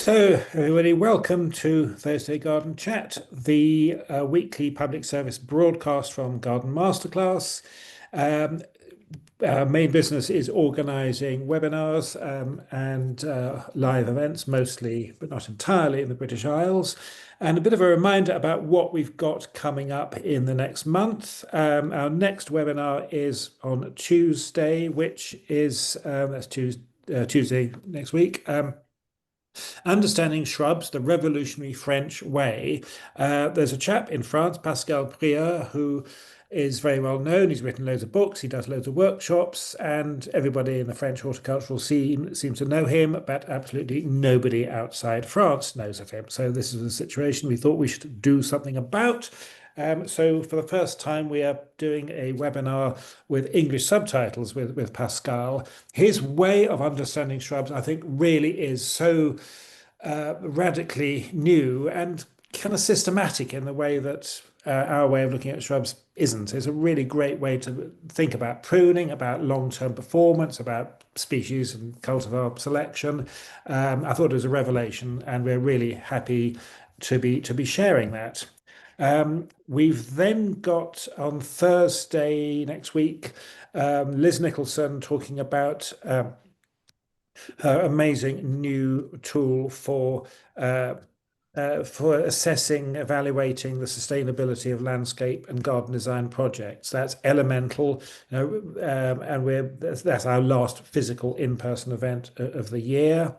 So, everybody, welcome to Thursday Garden Chat, the weekly public service broadcast from Garden Masterclass. Um, our main business is organising webinars and live events, mostly, but not entirely, in the British Isles. And a bit of a reminder about what we've got coming up in the next month. Our next webinar is on Tuesday, which is that's Tuesday next week. Understanding Shrubs, the Revolutionary French Way. There's a chap in France, Pascal Prieur, who is very well known. He's written loads of books, he does loads of workshops, and everybody in the French horticultural scene seems to know him, but absolutely nobody outside France knows of him. So this is a situation we thought we should do something about. So for the first time, we are doing a webinar with English subtitles with Pascal. His way of understanding shrubs, I think, really is so radically new and kind of systematic in the way that our way of looking at shrubs isn't. It's a really great way to think about pruning, about long-term performance, about species and cultivar selection. I thought it was a revelation, and we're really happy to be sharing that. We've then got on Thursday next week Liz Nicholson talking about her amazing new tool for assessing, evaluating the sustainability of landscape and garden design projects. That's Elemental, and that's our last physical in-person event of the year.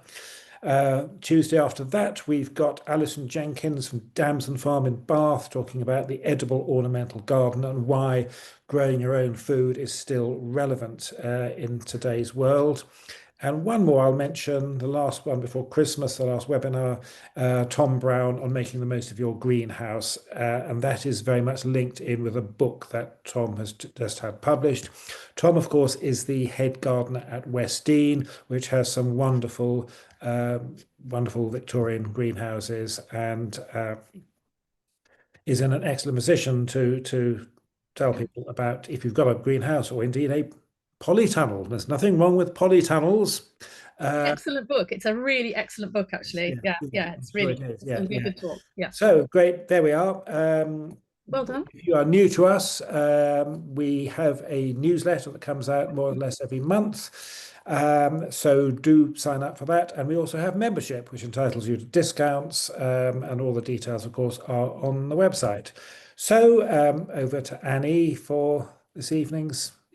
Tuesday after that, we've got Alison Jenkins from Damson Farm in Bath talking about the edible ornamental garden and why growing your own food is still relevant in today's world. And one more I'll mention, the last one before Christmas, the last webinar, Tom Brown on making the most of your greenhouse. And that is very much linked in with a book that Tom has just had published. Tom, of course, is the head gardener at Westdean, which has some wonderful Victorian greenhouses, and is in an excellent position to tell people about if you've got a greenhouse or indeed a polytunnel. There's nothing wrong with polytunnels. Excellent book. It's a really excellent book, actually. Yeah, it's really it's going to be a good talk. Yeah. So great. There we are. Well done. If you are new to us, we have a newsletter that comes out more or less every month. So do sign up for that. And we also have membership, which entitles you to discounts, and all the details, of course, are on the website. So over to Annie for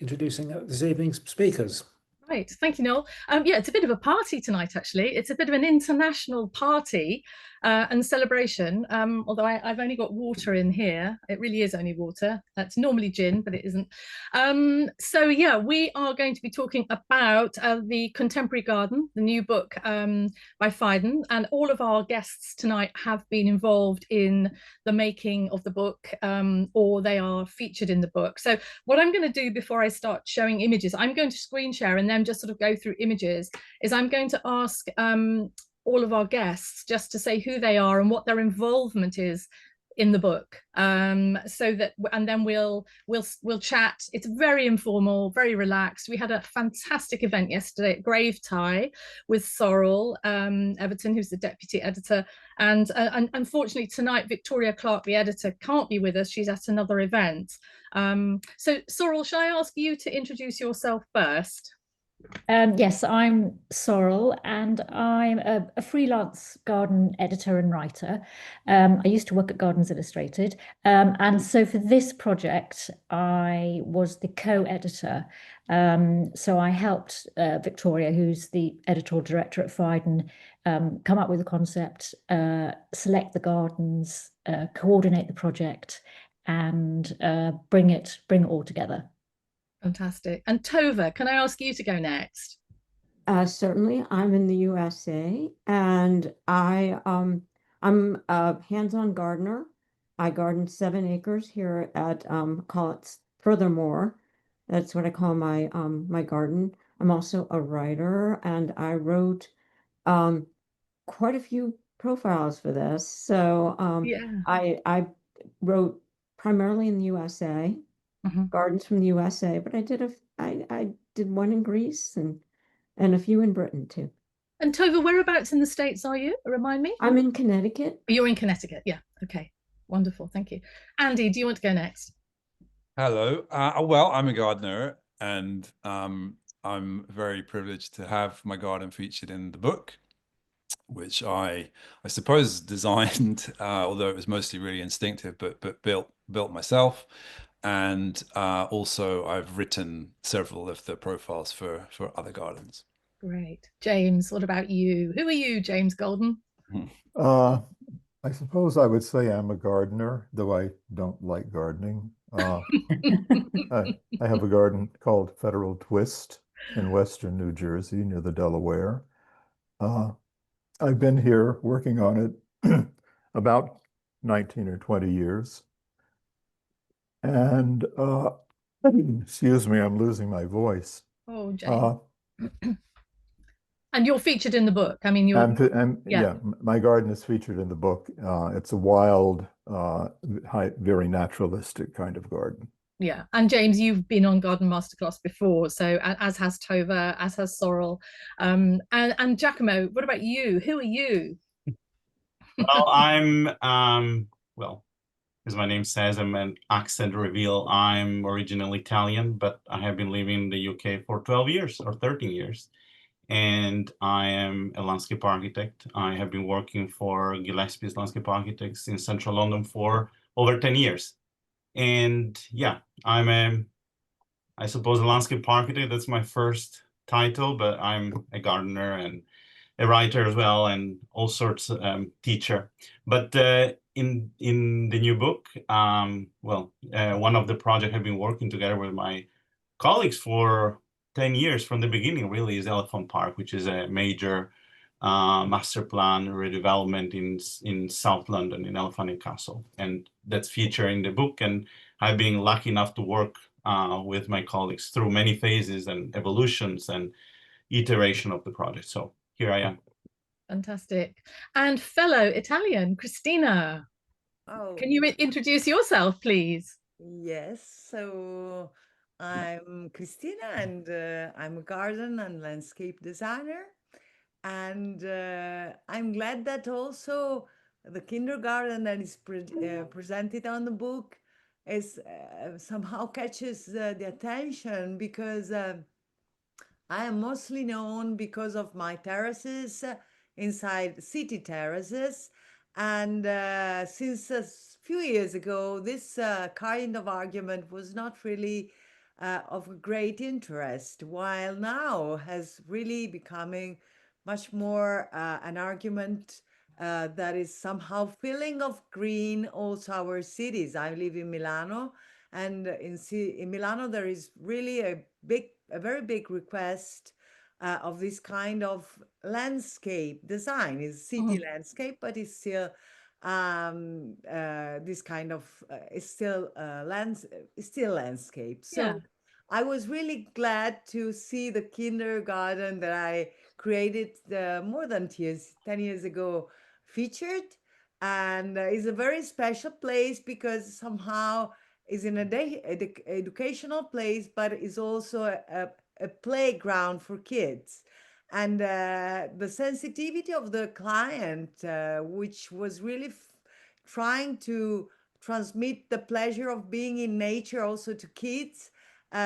introducing this evening's speakers. Right, thank you, Noel. Yeah, it's a bit of a party tonight, actually. It's a bit of an international party and celebration, although I've only got water in here. It really is only water. That's normally gin, but it isn't. So yeah, we are going to be talking about The Contemporary Garden, the new book by Phaidon, and all of our guests tonight have been involved in the making of the book, or they are featured in the book. So what I'm going to do before I start showing images, I'm going to screen share and then just sort of go through images, is I'm going to ask all of our guests just to say who they are and what their involvement is in the book, so that, and then we'll chat. It's very informal, very relaxed. We had a fantastic event yesterday at Grave Tie with Sorrel Everton, who's the deputy editor, and unfortunately tonight Victoria Clark, the editor, can't be with us. She's at another event. So Sorrel, shall I ask you to introduce yourself first? Yes, I'm Sorrel, and I'm a freelance garden editor and writer. I used to work at Gardens Illustrated, and so for this project, I was the co-editor. So I helped Victoria, who's the editorial director at Phaidon, come up with the concept, select the gardens, coordinate the project, and bring it all together. Fantastic. And Tova, can I ask you to go next? Certainly. I'm in the USA, and I'm a hands-on gardener. I garden 7 acres here at call it Furthermore. That's what I call my my garden. I'm also a writer, and I wrote quite a few profiles for this. So Yeah. I wrote primarily in the USA. Gardens from the USA, but I did one in Greece and a few in Britain too. And Tova, whereabouts in the States are you? Remind me. I'm in Connecticut. You're in Connecticut. Yeah. Okay. Wonderful. Thank you. Andy, do you want to go next? Hello. Well, I'm a gardener, and I'm very privileged to have my garden featured in the book, which I suppose designed, although it was mostly really instinctive, but built myself. And also I've written several of the profiles for other gardens. Great. James, what about you? Who are you, James Golden? I suppose I would say I'm a gardener, though I don't like gardening. I have a garden called Federal Twist in western New Jersey near the Delaware. I've been here working on it about 19 or 20 years. And excuse me, I'm losing my voice. Oh, James. And you're featured in the book. I mean, yeah, my garden is featured in the book. It's a wild, very naturalistic kind of garden. Yeah, and James, you've been on Garden Masterclass before, so as has Tova, as has Sorrel, and Giacomo. What about you? Who are you? Well, I'm well, as my name says, I'm an accent reveal. I'm originally Italian, but I have been living in the UK for 12 years or 13 years. And I am a landscape architect. I have been working for Gillespie's Landscape Architects in central London for over 10 years. And yeah, I'm I suppose a landscape architect. That's my first title, but I'm a gardener and a writer as well, and all sorts of teacher. But in the new book, one of the projects I've been working together with my colleagues for 10 years from the beginning really is Elephant Park, which is a major master plan redevelopment in South London, in Elephant and Castle. And that's featured in the book. And I've been lucky enough to work with my colleagues through many phases and evolutions and iteration of the project. So here I am. Fantastic. And fellow Italian, Christina. Oh, Can you introduce yourself, please? yes. So I'm Christina, and I'm a garden and landscape designer. And I'm glad that also the kindergarten that is presented on the book is somehow catches the attention, because I am mostly known because of my terraces inside city terraces. And since a few years ago, this kind of argument was not really of great interest, while now has really becoming much more an argument that is somehow filling of green also our cities. I live in Milano, and in Milano there is really a very big request of this kind of landscape design. It's city landscape, but it's still this kind of it's still landscape. So Yeah. I was really glad to see the kindergarten that I created more than 10 years ago featured, and it's a very special place because somehow is an educational place, but is also a playground for kids. And the sensitivity of the client, which was really trying to transmit the pleasure of being in nature also to kids,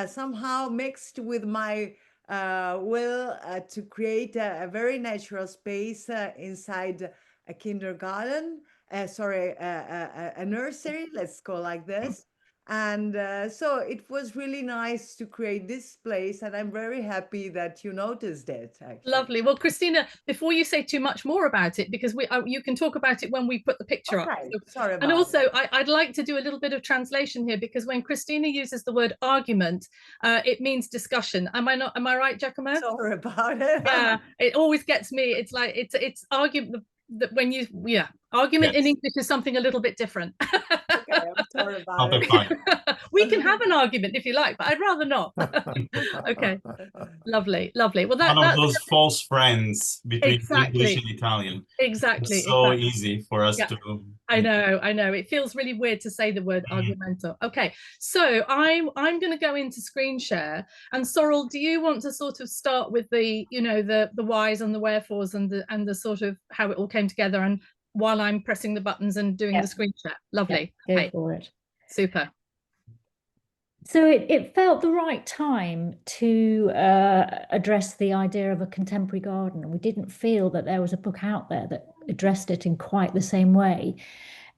somehow mixed with my will to create a very natural space inside a kindergarten, a nursery, let's go like this. And so it was really nice to create this place, and I'm very happy that you noticed it, actually. Lovely. Well, Christina, before you say too much more about it, because you can talk about it when we put the picture up. Okay, sorry about And also, that. I'd like to do a little bit of translation here, because when Christina uses the word argument, it means discussion. Am I right, Giacomo? Sorry about it. Yeah, it always gets me. It's like it's argument that when argument in Yes. English is something a little bit different. Okay, I'm sorry about Not a it. fight. We can have an argument if you like, but I'd rather not. Okay, lovely, lovely. Well, One of that's those false friends between English exactly, and Italian. exactly, It's so exactly. easy for us Yeah. to. I know. It feels really weird to say the word argumento. Okay, so I'm going to go into screen share. And Sorrel, do you want to sort of start with the, you know, the whys and the wherefores and the sort of how it all came together, and while I'm pressing the buttons and doing Yeah. the screen share? Lovely. Go Okay, for it. super. So it felt the right time to address the idea of a contemporary garden. And we didn't feel that there was a book out there that addressed it in quite the same way.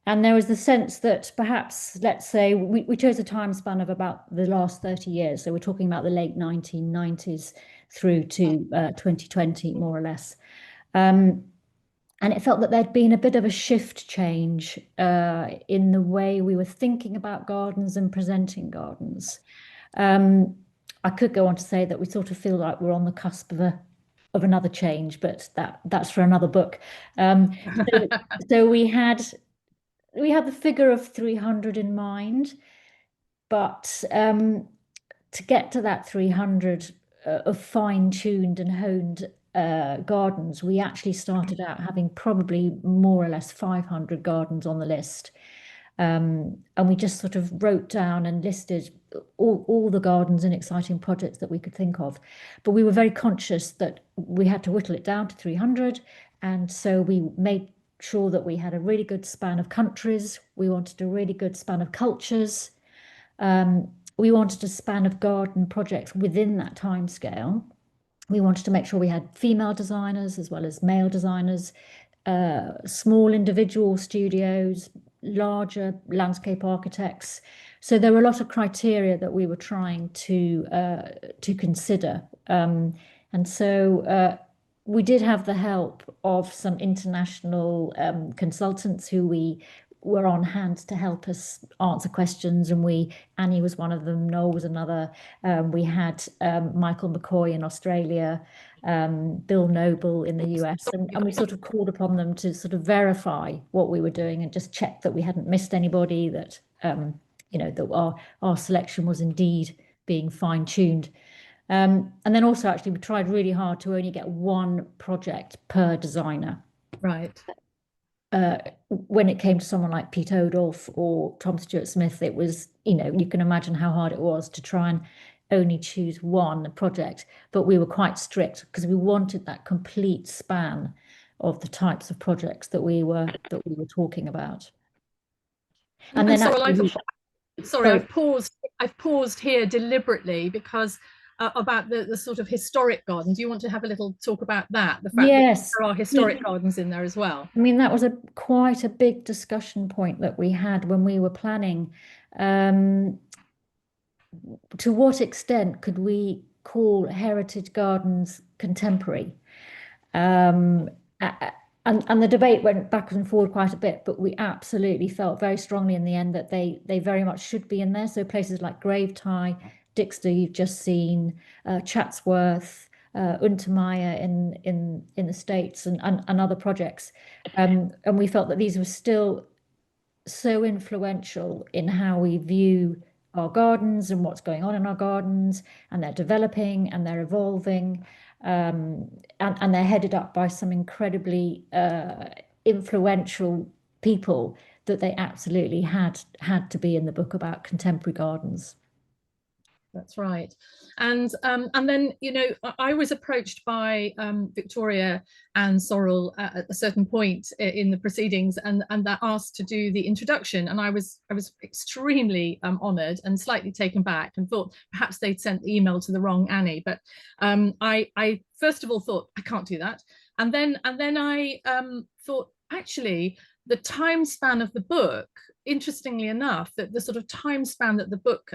And there was the sense that perhaps, let's say, we chose a time span of about the last 30 years. So we're talking about the late 1990s through to 2020, more or less. And it felt that there'd been a bit of a shift change in the way we were thinking about gardens and presenting gardens. I could go on to say that we sort of feel like we're on the cusp of another change, but that's for another book. So we had the figure of 300 in mind, but to get to that 300 of fine-tuned and honed gardens, we actually started out having probably more or less 500 gardens on the list. And we just sort of wrote down and listed all the gardens and exciting projects that we could think of. But we were very conscious that we had to whittle it down to 300. And so we made sure that we had a really good span of countries. We wanted a really good span of cultures. We wanted a span of garden projects within that time scale. We wanted to make sure we had female designers as well as male designers, small individual studios, larger landscape architects. So there were a lot of criteria that we were trying to consider. And so we did have the help of some international consultants who we were on hand to help us answer questions, and Annie was one of them, Noel was another. We had Michael McCoy in Australia, Bill Noble in the US, and we sort of called upon them to sort of verify what we were doing and just check that we hadn't missed anybody, that you know, that our selection was indeed being fine-tuned. And then also actually we tried really hard to only get one project per designer. Right. When it came to someone like Pete Odolph or Tom Stewart Smith, it was, you know, you can imagine how hard it was to try and only choose one project, but we were quite strict because we wanted that complete span of the types of projects that we were talking about. And then sorry, I've paused here deliberately because about the sort of historic garden. Do you want to have a little talk about that? The fact that there are historic gardens in there as well. I mean, that was quite a big discussion point that we had when we were planning. To what extent could we call heritage gardens contemporary? And the debate went backwards and forward quite a bit, but we absolutely felt very strongly in the end that they very much should be in there. So places like Gravetie, Dixter, you've just seen, Chatsworth, Untermeyer in the States, and other projects. And we felt that these were still so influential in how we view our gardens and what's going on in our gardens, and they're developing and they're evolving, and they're headed up by some incredibly influential people, that they absolutely had to be in the book about contemporary gardens. That's right. And then, you know, I was approached by Victoria and Sorrel at a certain point in the proceedings, and that asked to do the introduction, and I was extremely honoured and slightly taken back, and thought perhaps they'd sent the email to the wrong Annie. But I first of all thought I can't do that, and then I thought actually the time span of the book, interestingly enough, that the sort of time span that the book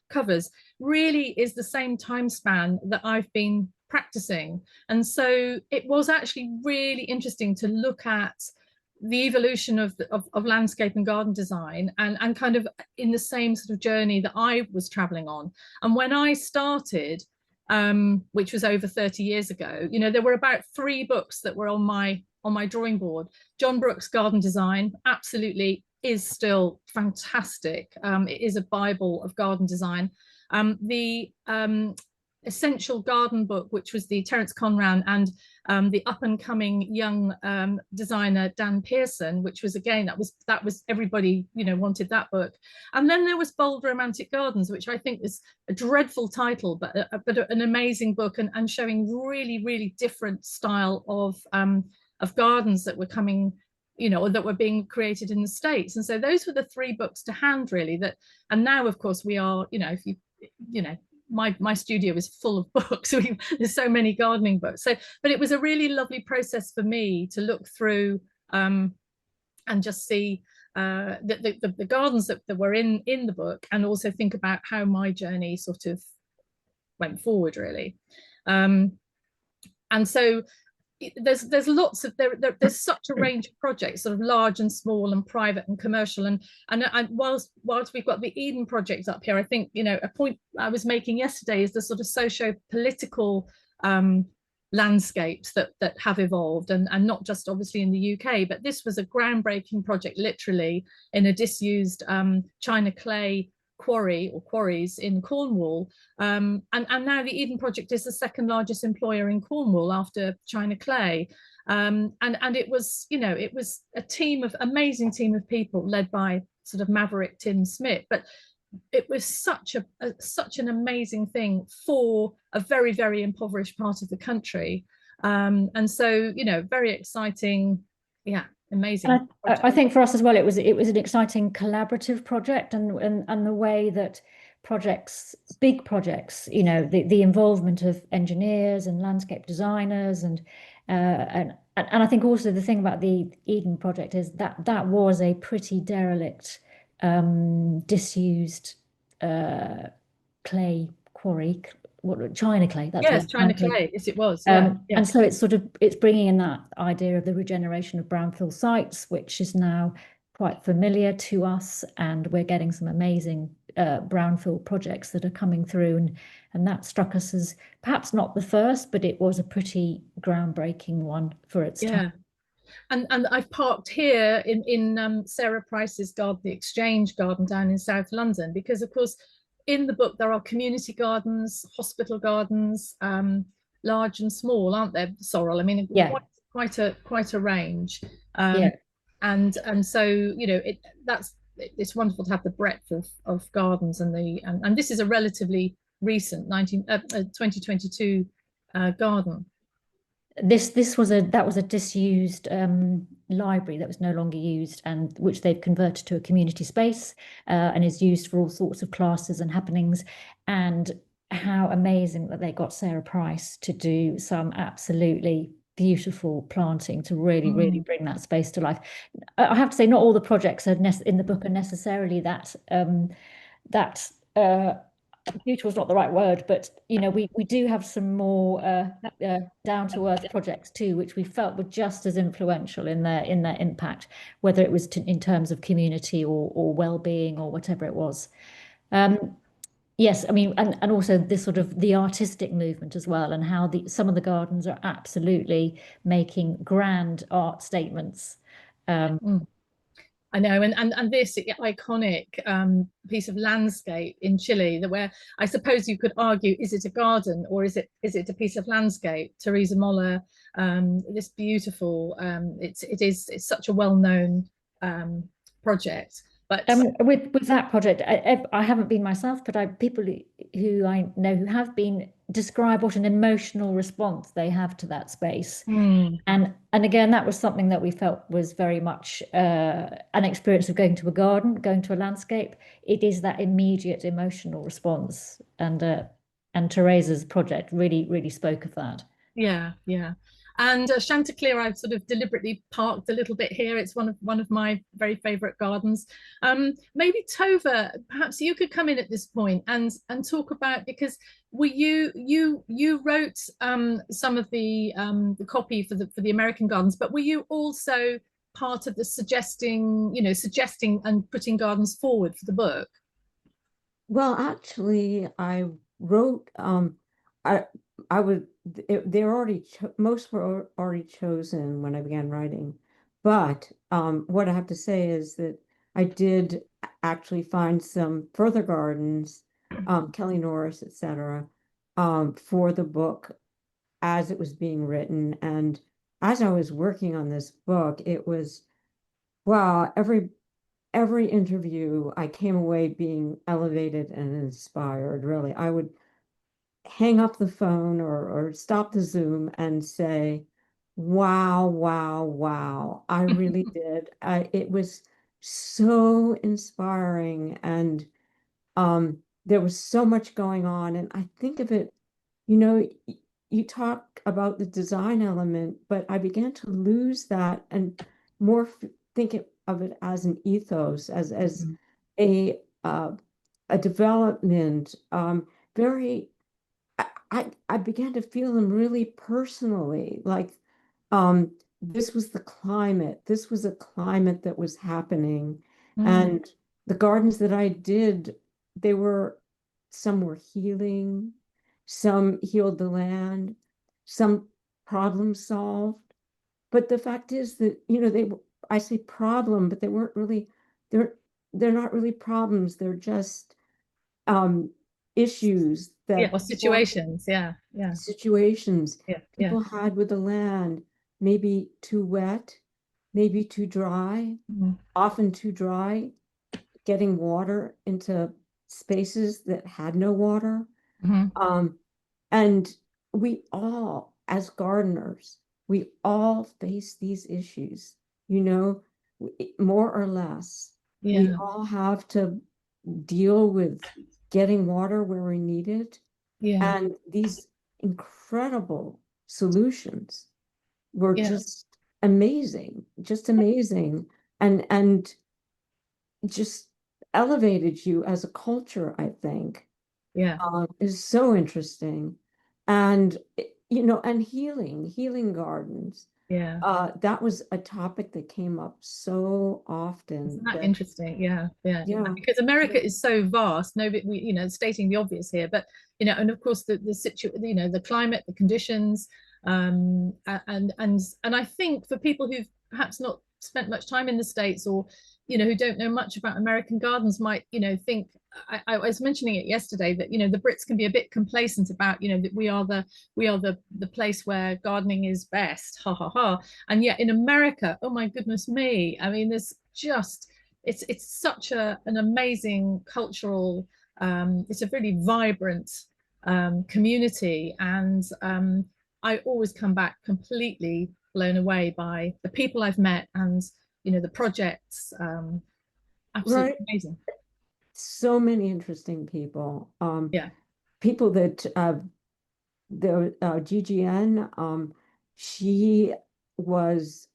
covers really is the same time span that I've been practicing. And so it was actually really interesting to look at the evolution of landscape and garden design, and kind of in the same sort of journey that I was traveling on. And when I started, which was over 30 years ago, you know, there were about 3 books that were on my drawing board. John Brooks' Garden Design, absolutely is still fantastic. It is a Bible of garden design. The Essential Garden book, which was the Terence Conran and the up and coming young designer Dan Pearson, which was, again, that was everybody, you know, wanted that book. And then there was Bold Romantic Gardens, which I think is a dreadful title, but an amazing book, and showing really, really different style of gardens that were coming, you know, or that were being created in the States. And so those were the 3 books to hand, really. That, and now, of course, we are, you know, if you know, my studio is full of books. There's so many gardening books. So, but it was a really lovely process for me to look through and just see the gardens that were in the book, and also think about how my journey sort of went forward, really. And so there's lots of there's such a range of projects, sort of large and small and private and commercial, and whilst we've got the Eden project up here, I think, you know, a point I was making yesterday is the sort of socio-political landscapes that have evolved, and not just obviously in the UK, but this was a groundbreaking project, literally, in a disused China clay quarry or quarries in Cornwall, and now the Eden project is the 2nd largest employer in Cornwall after China Clay, and it was, you know, it was a amazing team of people led by sort of maverick Tim Smith, but it was such an amazing thing for a very, very impoverished part of the country, and so, you know, very exciting, yeah. Amazing. And I think for us as well, it was an exciting collaborative project, and the way that big projects, you know, the involvement of engineers and landscape designers, and I think also the thing about the Eden project is that was a pretty derelict, disused clay quarry. China clay? That's yes, China clay. Yes, it was. Yeah, And so it's bringing in that idea of the regeneration of brownfield sites, which is now quite familiar to us, and we're getting some amazing brownfield projects that are coming through, and that struck us as perhaps not the first, but it was a pretty groundbreaking one for its time. And I've parked here in Sarah Price's garden, the Exchange Garden down in South London, because of course, in the book there are community gardens, hospital gardens, large and small, aren't there, Sorrel? I mean, yeah, quite a range. Yeah. And so, you know, it's wonderful to have the breadth of gardens, and this is a relatively recent 2022 garden. That was a disused library that was no longer used, and which they've converted to a community space, and is used for all sorts of classes and happenings. And how amazing that they got Sarah Price to do some absolutely beautiful planting to really, really bring that space to life. I have to say, not all the projects are in the book are necessarily that beautiful is not the right word, but you know, we do have some more down-to-earth projects too, which we felt were just as influential in their impact, whether it was in terms of community or well-being or whatever it was. Yes, I mean, and also this sort of the artistic movement as well, and how some of the gardens are absolutely making grand art statements. I know, and this iconic piece of landscape in Chile, where I suppose you could argue, is it a garden or is it a piece of landscape? Teresa Moller, this beautiful, it's such a well-known project. But with that project, I haven't been myself, but people who I know who have been describe what an emotional response they have to that space. And again, that was something that we felt was very much an experience of going to a garden, going to a landscape. It is that immediate emotional response, and Teresa's project really, really spoke of that. Yeah. And Chanticleer, I've sort of deliberately parked a little bit here. It's one of my very favourite gardens. Maybe Tove, perhaps you could come in at this point and talk about, because you wrote some of the copy for the American gardens, but were you also part of the suggesting and putting gardens forward for the book? Well, actually, I wrote. Most were already chosen when I began writing. But what I have to say is that I did actually find some further gardens, Kelly Norris, etc., for the book as it was being written. And as I was working on this book, it was, wow, every interview I came away being elevated and inspired, really. I would hang up the phone or stop the Zoom and say, wow, wow, wow, I really did. It was so inspiring, and there was so much going on. And I think of it, you know, you talk about the design element, but I began to lose that and more think of it as an ethos, as a development, very. I began to feel them really personally, like this was the climate. This was a climate that was happening. And the gardens that I did, some were healing, some healed the land, some problem solved. But the fact is that, I say problem, but they weren't really, they're not really problems. They're just issues that or situations. Yeah. situations Yeah. people had with the land, maybe too wet, maybe too dry, often too dry, getting water into spaces that had no water. And we all, as gardeners, we all face these issues, more or less. Yeah. We all have to deal with getting water where we need it. Yeah. And these incredible solutions were just amazing, and just elevated you as a culture, I think. Yeah. Is so interesting. And, and healing gardens. Yeah. That was a topic that came up so often. Isn't that interesting? Yeah. Because Yeah. America is so vast. Nobody, stating the obvious here, but and of course the the climate, the conditions, and I think for people who've perhaps not spent much time in the States, or who don't know much about American gardens, might think. I was mentioning it yesterday that the Brits can be a bit complacent about that we are the place where gardening is best, ha ha ha, and yet in America, oh my goodness me, I mean there's just it's such an amazing cultural, it's a really vibrant community, and I always come back completely blown away by the people I've met and the projects. Absolutely amazing. So many interesting people. Yeah. People that the GGN, she was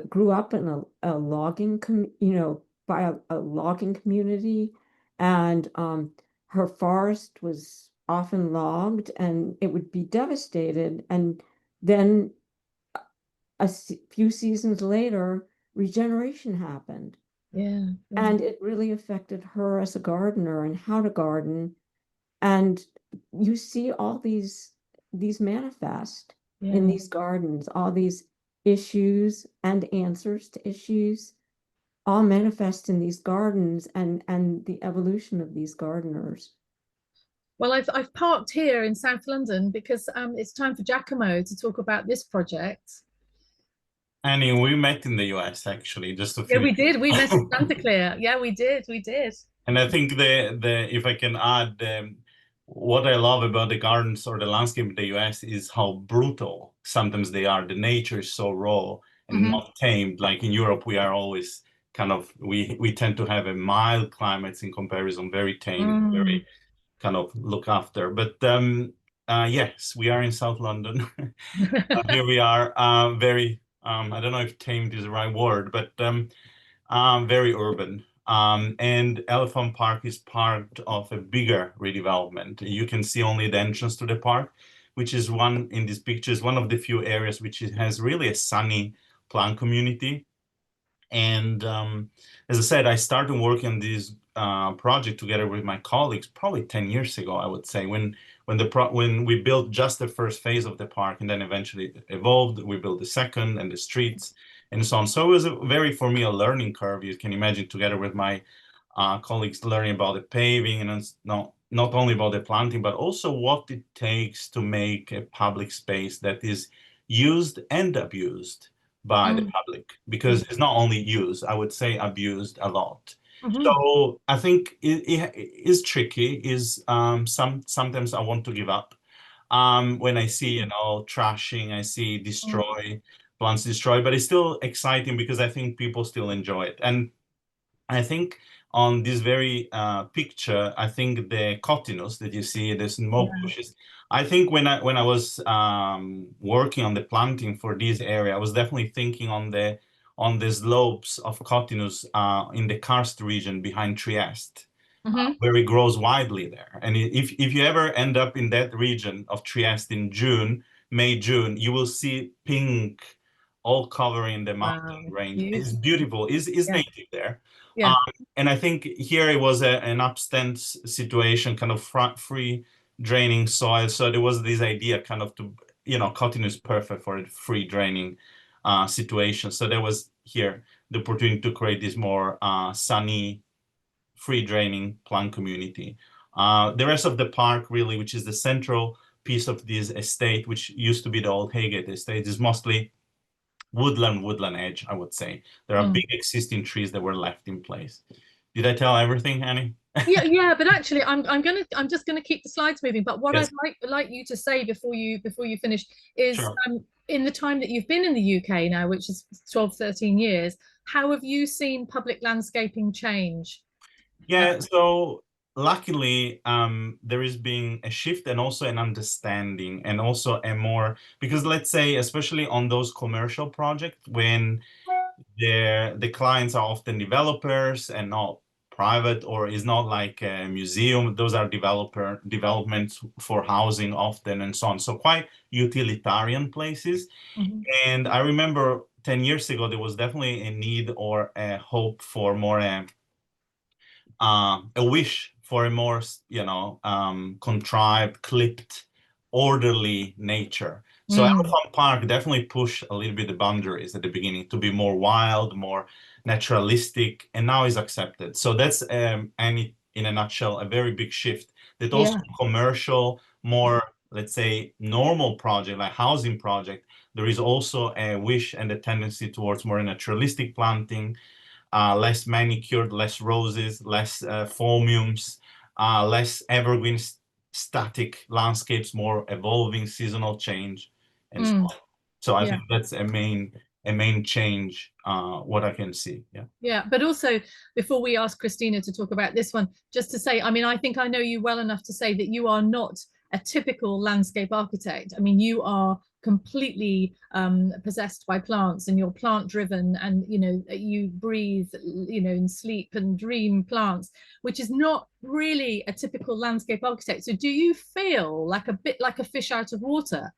grew up in a logging by a logging community, and her forest was often logged and it would be devastated, and then a few seasons later regeneration happened. Yeah. And it really affected her as a gardener and how to garden. And you see all these manifest in these gardens, all these issues and answers to issues, all manifest in these gardens, and the evolution of these gardeners. Well, I've parked here in South London because it's time for Giacomo to talk about this project. Annie, we met in the US actually, just to Yeah, we did. We met in Santa Clara. Yeah, we did. And I think if I can add, what I love about the gardens or the landscape in the US is how brutal sometimes they are. The nature is so raw and not tamed. Like in Europe, we are always kind of, we tend to have a mild climates in comparison, very tame, very kind of look after. But yes, we are in South London. Here we are, very, I don't know if tamed is the right word, but very urban. And Elephant Park is part of a bigger redevelopment. You can see only the entrance to the park, which is one in this picture, is one of the few areas which has really a sunny plant community. And as I said, I started working on this project together with my colleagues probably 10 years ago, I would say, when we built just the first phase of the park, and then eventually it evolved. We built the second and the streets, and so on. So it was a very, for me, a learning curve. You can imagine, together with my colleagues, learning about the paving, and it's not only about the planting, but also what it takes to make a public space that is used and abused by the public, because it's not only used, I would say abused a lot. So I think it is tricky. Sometimes I want to give up when I see, you know, trashing, I see plants destroy, but it's still exciting because I think people still enjoy it. And I think on this very picture, I think the cotinus that you see, the smoke bushes, I think when I was working on the planting for this area, I was definitely thinking on the slopes of cotinus in the karst region behind Trieste, where it grows widely there. And if you ever end up in that region of Trieste in May, June, you will see pink all covering the mountain range. It's beautiful. It's native there. And I think here it was an upstand situation, kind of free draining soil. So there was this idea kind of to, you know, cotinus is perfect for a free draining situation. So there was here the opportunity to create this more sunny, free draining plant community. The rest of the park, really, which is the central piece of this estate, which used to be the old Haygate estate, is mostly woodland edge, I would say. There are big existing trees that were left in place. Did I tell everything, Annie? yeah, but actually I'm just gonna keep the slides moving. But what I'd like you to say before you finish is in the time that you've been in the UK now, which is 12-13 years, how have you seen public landscaping change? Yeah, so luckily there is being a shift and also an understanding, and also a more, because let's say especially on those commercial projects when the clients are often developers and not private, or is not like a museum, those are developments for housing often and so on, so quite utilitarian places. And I remember 10 years ago there was definitely a need or a hope for more a wish for a more, you know, contrived, clipped, orderly nature. So Elephant Park definitely pushed a little bit the boundaries at the beginning to be more wild, more naturalistic, and now is accepted. So that's and in a nutshell, a very big shift. That also commercial, more, let's say, normal project like housing project, there is also a wish and a tendency towards more naturalistic planting. Less manicured, less roses, less phormiums, less evergreen static landscapes, more evolving seasonal change, and so on. So I think that's a main change, what I can see. Yeah, but also before we ask Christina to talk about this one, just to say, I mean, I think I know you well enough to say that you are not a typical landscape architect. I mean, you are completely possessed by plants, and you're plant driven, and you know, you breathe, you know, and sleep and dream plants, which is not really a typical landscape architect. So do you feel like a bit like a fish out of water?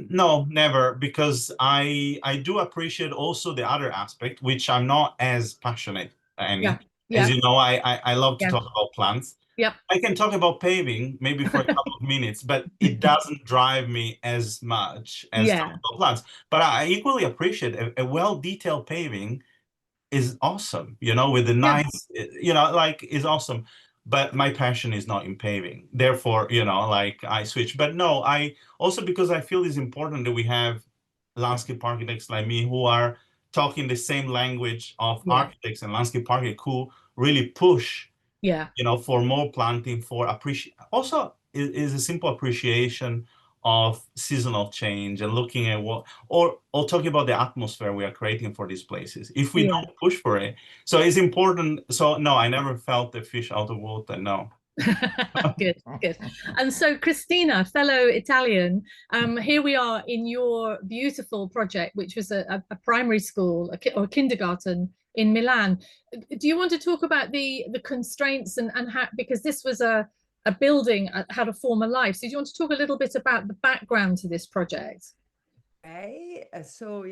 No, never, because I do appreciate also the other aspect, which I'm not as passionate. And as you know, I love to talk about plants. I can talk about paving maybe for a couple of minutes, but it doesn't drive me as much as talking about plants. But I equally appreciate a well-detailed paving is awesome, you know, with the nice, you know, like, is awesome. But my passion is not in paving. Therefore, you know, like, I switch. But no, I also, because I feel it's important that we have landscape architects like me who are talking the same language of architects and landscape architects who really push, you know, for more planting, for also is a simple appreciation of seasonal change and looking at what, or talking about the atmosphere we are creating for these places if we don't push for it. So it's important. So no, I never felt the fish out of water, no. Good. And so Christina, fellow Italian, here we are in your beautiful project, which was a primary school or kindergarten in Milan. Do you want to talk about the constraints and how, because this was a building, had a former life. So do you want to talk a little bit about the background to this project? Okay, so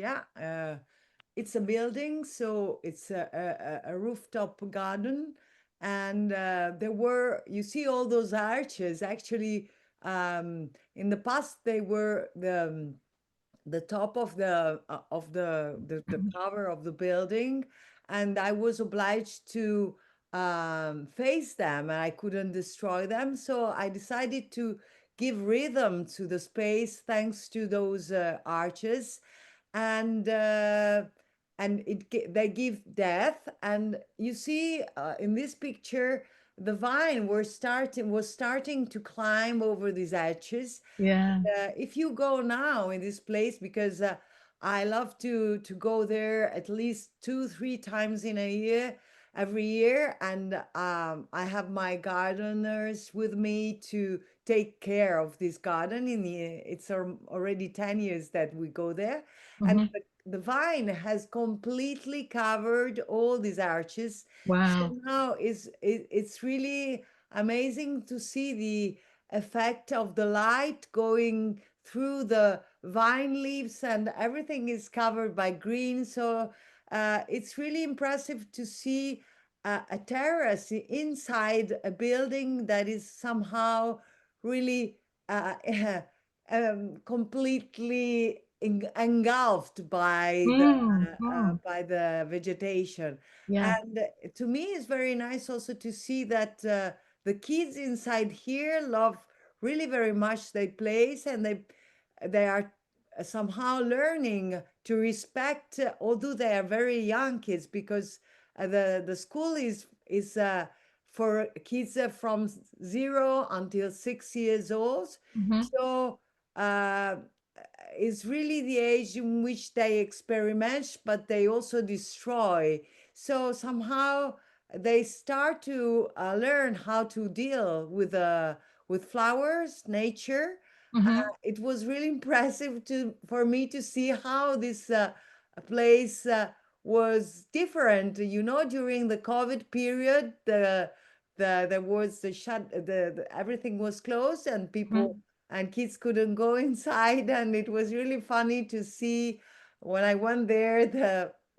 it's a building, so it's a rooftop garden, and there were, you see all those arches, actually in the past they were the top of the cover of the building, and I was obliged to face them, and I couldn't destroy them. So I decided to give rhythm to the space thanks to those arches, and they give depth. And you see in this picture, the vine was starting to climb over these arches. Yeah. If you go now in this place, because I love to go there at least 2-3 times in a year, every year, and I have my gardeners with me to take care of this garden. It's already 10 years that we go there, and Mhm. the vine has completely covered all these arches. Wow. So now it's really amazing to see the effect of the light going through the vine leaves, and everything is covered by green. So it's really impressive to see a terrace inside a building that is somehow really completely engulfed by by the vegetation. Yeah. And to me, it's very nice also to see that the kids inside here love really very much their place, and they are somehow learning to respect, although they are very young kids, because the school is for kids from 0 until 6 years old. Mhm. So it's really the age in which they experiment, but they also destroy. So somehow they start to learn how to deal with flowers, nature. Mhm. It was really impressive for me to see how this place was different. You know, during the COVID period, there was everything was closed, and people and kids couldn't go inside, and it was really funny to see when I went there,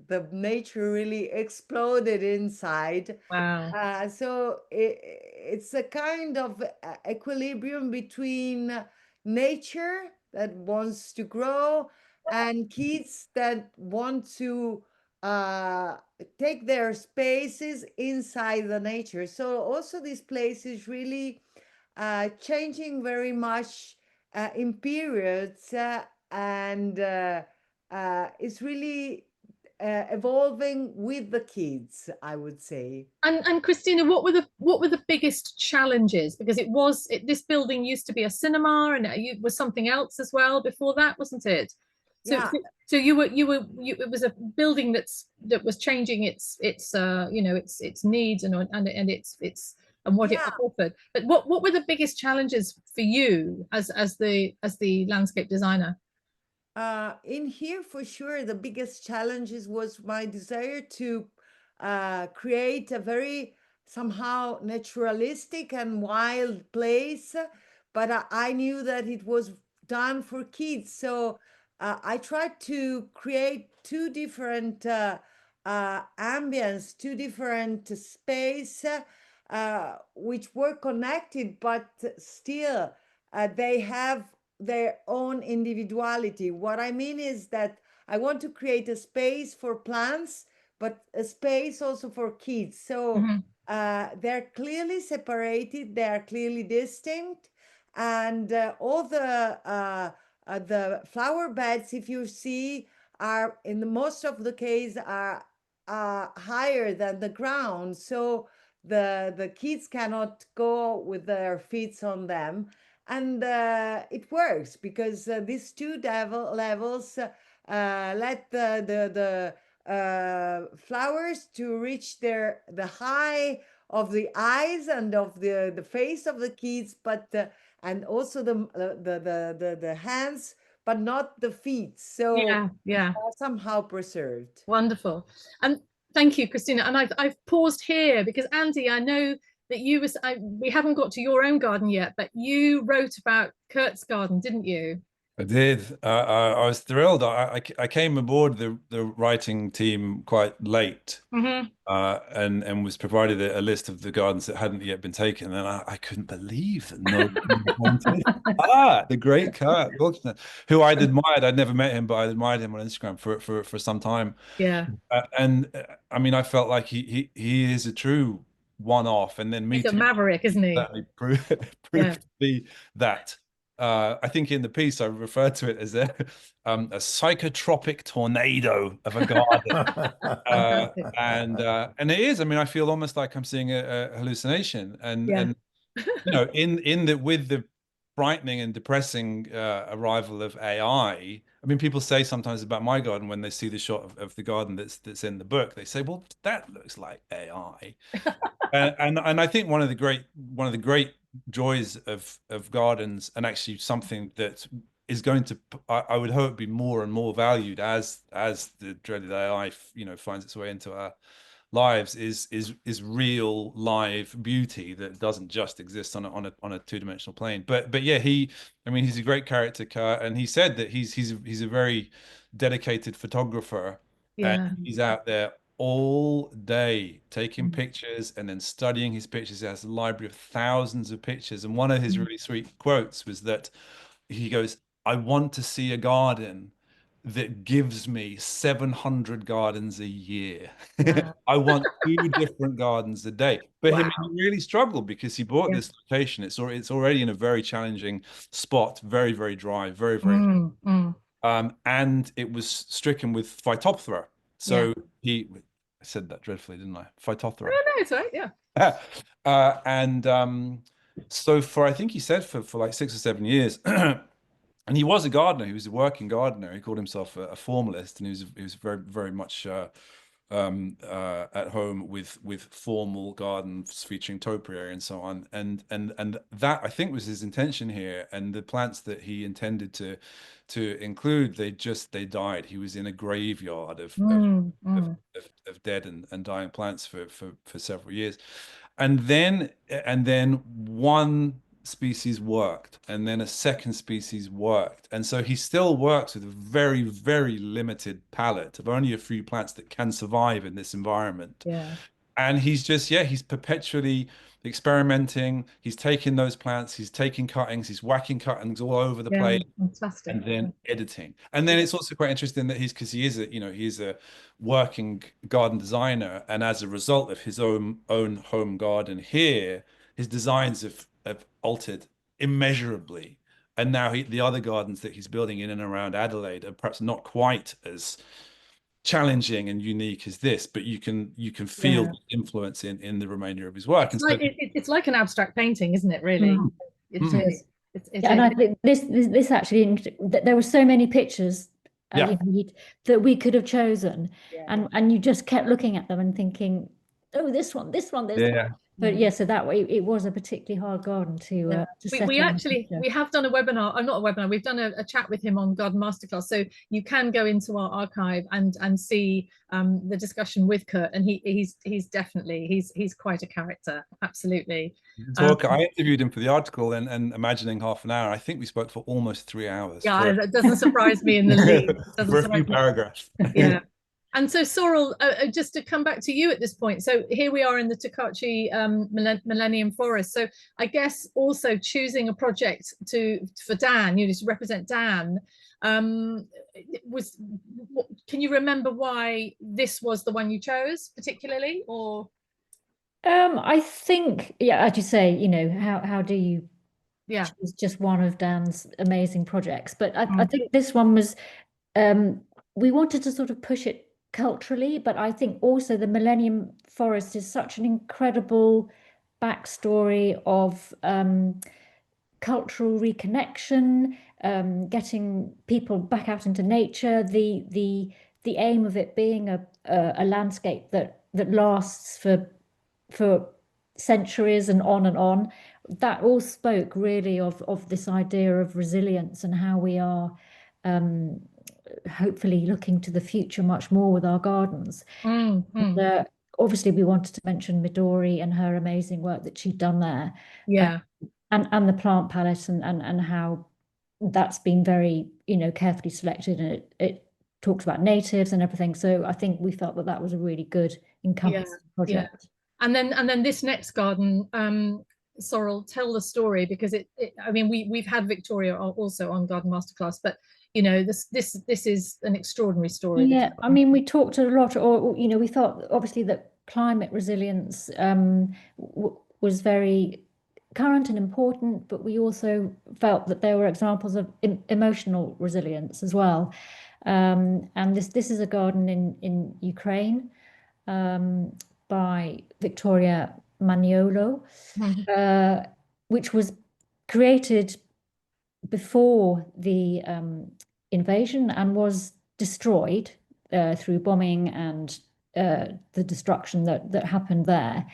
the nature really exploded inside. Wow. So it's a kind of equilibrium between nature that wants to grow and kids that want to uh, take their spaces inside the nature. So also this place is really changing very much in periods, and it's really evolving with the kids, I would say. And Christina, what were the biggest challenges? Because this building used to be a cinema, and it was something else as well before that, wasn't it? So Yeah. so it was a building that was changing its its needs and its and what it Yeah. offered. But what were the biggest challenges for you as the landscape designer? In here, for sure, the biggest challenges was my desire to create a very somehow naturalistic and wild place, but I knew that it was done for kids. So I tried to create two different ambience, two different space, which were connected, but still they have their own individuality. What I mean is that I want to create a space for plants, but a space also for kids. So they're clearly separated, they are clearly distinct, and all the flower beds, if you see, are in the most of the case are higher than the ground. So the kids cannot go with their feet on them, and it works because these two levels let the flowers to reach the high of the eyes and of the face of the kids, but and also the hands, but not the feet. So Yeah. somehow preserved. Wonderful. And thank you, Christina. And I've paused here because Andy, I know that we haven't got to your own garden yet, but you wrote about Kurt's garden, didn't you? I did. I was thrilled. I came aboard the writing team quite late, Mhm. and was provided a list of the gardens that hadn't yet been taken, and I couldn't believe that no one wanted. The great Kurt Wilkson, who I'd admired. I'd never met him, but I admired him on Instagram for some time. Yeah. I mean, I felt like he is a true one-off, and then He's a meeting maverick, isn't he? certainly proved to be that. I think in the piece I referred to it as a psychotropic tornado of a garden. And it is. I mean, I feel almost like I'm seeing a hallucination, and you know, in that, with the frightening and depressing arrival of AI. I mean, people say sometimes about my garden when they see the shot of the garden that's in the book, they say, "Well, that looks like AI." and I think one of the great joys of gardens, and actually something that is going to, I would hope, be more and more valued as the dreaded AI, you know, finds its way into our lives, is real live beauty that doesn't just exist on a two-dimensional plane. But yeah, I mean, he's a great character, Kurt, and he said that he's a very dedicated photographer, and he's out there all day taking pictures and then studying his pictures. He has a library of thousands of pictures, and one of his really sweet quotes was that he goes, "I want to see a garden that gives me 700 gardens a year." Wow. I want 2 different gardens a day. But him, Wow. he really struggled because he bought this location. It's already in a very challenging spot, very, very dry, very, very and it was stricken with Phytophthora. So I said that dreadfully, didn't I? Phytophthora. No, it's right. Yeah. So for, I think he said for like 6 or 7 years, and he was a gardener. He was a working gardener. He called himself a formalist, and he was very, very much at home with formal gardens featuring topiary and so on. And that, I think, was his intention here. And the plants that he intended to include, they died. He was in a graveyard of dead and dying plants for several years. And then one species worked, and then a second species worked, and so he still works with a very, very limited palette of only a few plants that can survive in this environment. And he's perpetually experimenting. He's taking those plants, he's taking cuttings, he's whacking cuttings all over the place, fantastic. and then editing. And then it's also quite interesting that he's a working garden designer, and as a result of his own home garden here, his designs have altered immeasurably. And now the other gardens that he's building in and around Adelaide are perhaps not quite as challenging and unique as this, but you can feel the influence in the remainder of his work. It's like an abstract painting, isn't it? Really, it is. And I think this actually, there were so many pictures that we could have chosen, and you just kept looking at them and thinking, oh, this one. But so that way it was a particularly hard garden to we have done a webinar, not a webinar, we've done a chat with him on Garden Masterclass, so you can go into our archive and see the discussion with Kurt, and he's definitely he's quite a character, absolutely. I interviewed him for the article, and imagining half an hour, I think we spoke for almost 3 hours. That doesn't surprise me in the least. For a few paragraphs. And so, Sorrel, just to come back to you at this point. So here we are in the Tokachi Millennium Forest. So I guess also choosing a project for Dan, to represent Dan, can you remember why this was the one you chose particularly, or? I think, as you say, how do you choose just one of Dan's amazing projects? But I think this one was, we wanted to sort of push it culturally, but I think also the Millennium Forest is such an incredible backstory of cultural reconnection, getting people back out into nature, the aim of it being a landscape that lasts for centuries and on. That all spoke really of this idea of resilience and how we are hopefully looking to the future much more with our gardens. And, obviously we wanted to mention Midori and her amazing work that she'd done there, and the plant palette and how that's been very, carefully selected, and it talks about natives and everything. So I think we felt that was a really good encompassing project. And then this next garden, Sorrel, tell the story, because I mean, we've had Victoria also on Garden Masterclass, but this is an extraordinary story. Yeah, I mean, we talked a lot, or we felt obviously that climate resilience was very current and important, but we also felt that there were examples of emotional resilience as well. And this is a garden in Ukraine by Victoria Maniolo, which was created before the invasion and was destroyed through bombing and the destruction that happened there.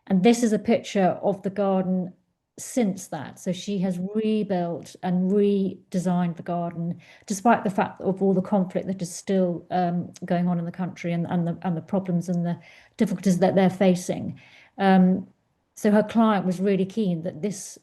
And this is a picture of the garden since that. So she has rebuilt and redesigned the garden, despite the fact of all the conflict that is still going on in the country, and the problems and the difficulties that they're facing. So her client was really keen that this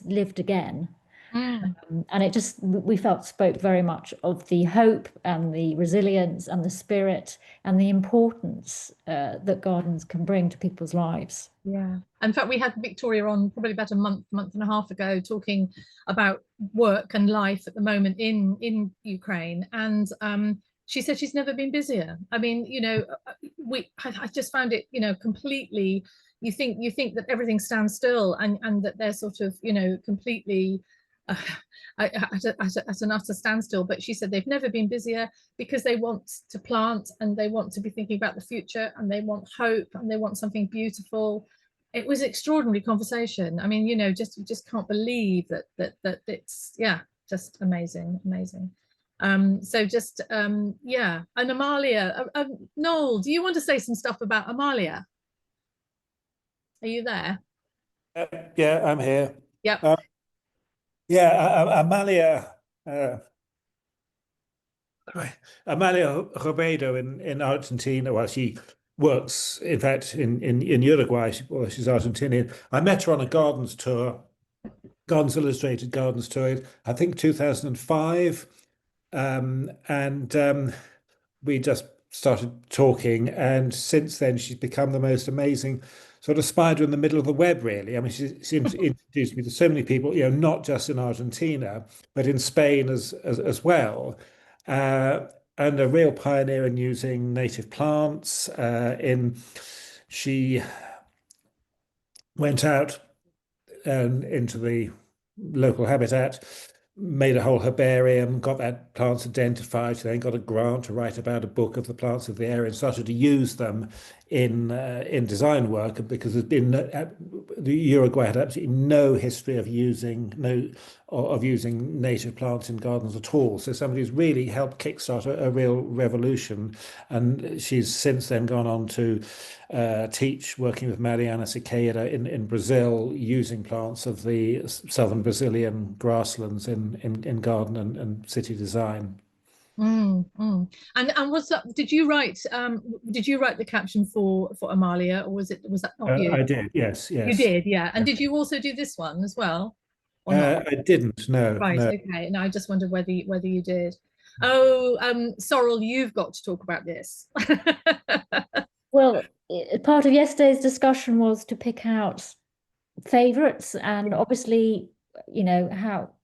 lived again. And it just, we felt, spoke very much of the hope and the resilience and the spirit and the importance that gardens can bring to people's lives. Yeah. In fact, we had Victoria on probably about a month and a half ago, talking about work and life at the moment in Ukraine. And she said she's never been busier. I mean, I just found it, completely, you think that everything stands still, and that they're sort of, completely at an utter standstill. But she said they've never been busier, because they want to plant, and they want to be thinking about the future, and they want hope, and they want something beautiful. It was an extraordinary conversation. I mean, just can't believe that it's, just amazing. So just and Amalia, Noel, do you want to say some stuff about Amalia? Are you there? Yeah, I'm here. Yep. Amalia Robedo in Argentina. Well, she works, in fact, in Uruguay. She's Argentinian. I met her on a Gardens tour, Gardens Illustrated Gardens tour, I think 2005. We just started talking, and since then she's become the most amazing sort of spider in the middle of the web, really. I mean, she seems to introduce me to so many people, not just in Argentina, but in Spain as well. And a real pioneer in using native plants. She went out into the local habitat, made a whole herbarium, got that plants identified. She then got a grant to write about a book of the plants of the area, and started to use them in design work, because there's been the Uruguay had absolutely no history of using native plants in gardens at all. So somebody's really helped kickstart a real revolution, and she's since then gone on to teach, working with Mariana Siqueira in Brazil, using plants of the southern Brazilian grasslands in garden and city design. And was that, did you write the caption for Amalia, or was that not you? I did, yes. You did, yeah. And did you also do this one as well, or not? I didn't, no. Right, no. okay. No, I just wondered whether you did. Oh, Sorrel, you've got to talk about this. Well, part of yesterday's discussion was to pick out favorites, and obviously,